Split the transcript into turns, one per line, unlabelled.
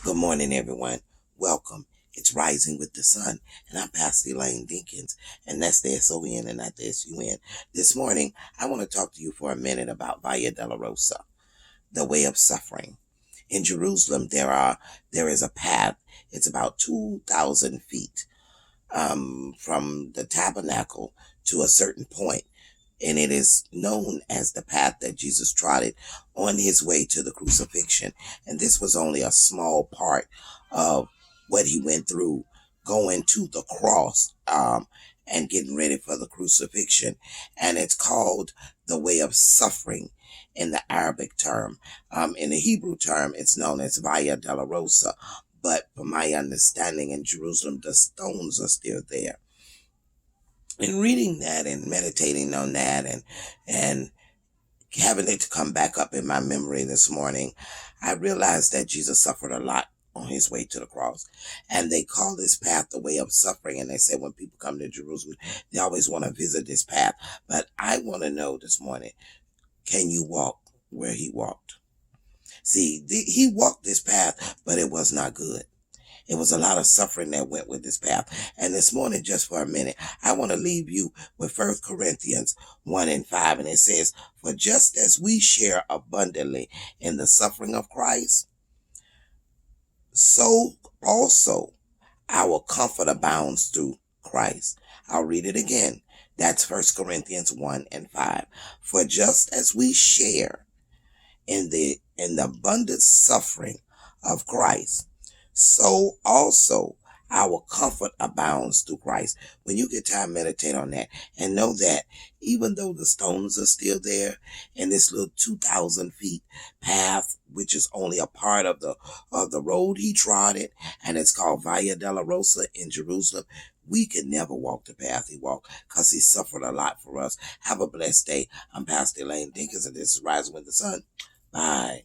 Good morning, everyone. Welcome. It's Rising with the Sun, and I'm Pastor Elaine Dinkins, and that's the S-O-N and not the S-U-N. This morning, I want to talk to you for a minute about Via Dolorosa, the way of suffering. In Jerusalem, there is a path. It's about 2,000 feet from the tabernacle to a certain point, and it is known as the path that Jesus trotted on his way to the crucifixion. And this was only a small part of what he went through going to the cross and getting ready for the crucifixion. And it's called the way of suffering in the Arabic term. In the Hebrew term, it's known as Via Dolorosa. But from my understanding, in Jerusalem, the stones are still there. In reading that and meditating on that and having it to come back up in my memory this morning, I realized that Jesus suffered a lot on his way to the cross. And they call this path the way of suffering. And they say when people come to Jerusalem, they always want to visit this path. But I want to know this morning, can you walk where he walked? See, he walked this path, but it was not good. It was a lot of suffering that went with this path. And this morning, just for a minute, I want to leave you with 1 Corinthians 1:5. And it says, for just as we share abundantly in the suffering of Christ, so also our comfort abounds through Christ. I'll read it again. That's 1 Corinthians 1:5. For just as we share in the abundant suffering of Christ, so also our comfort abounds through Christ. When you get time, meditate on that and know that even though the stones are still there in this little 2,000 feet path, which is only a part of the road he trod it, and it's called Via Dolorosa in Jerusalem, we could never walk the path he walked because he suffered a lot for us. Have a blessed day. I'm Pastor Elaine Dinkins, and this is Rising with the Sun. Bye.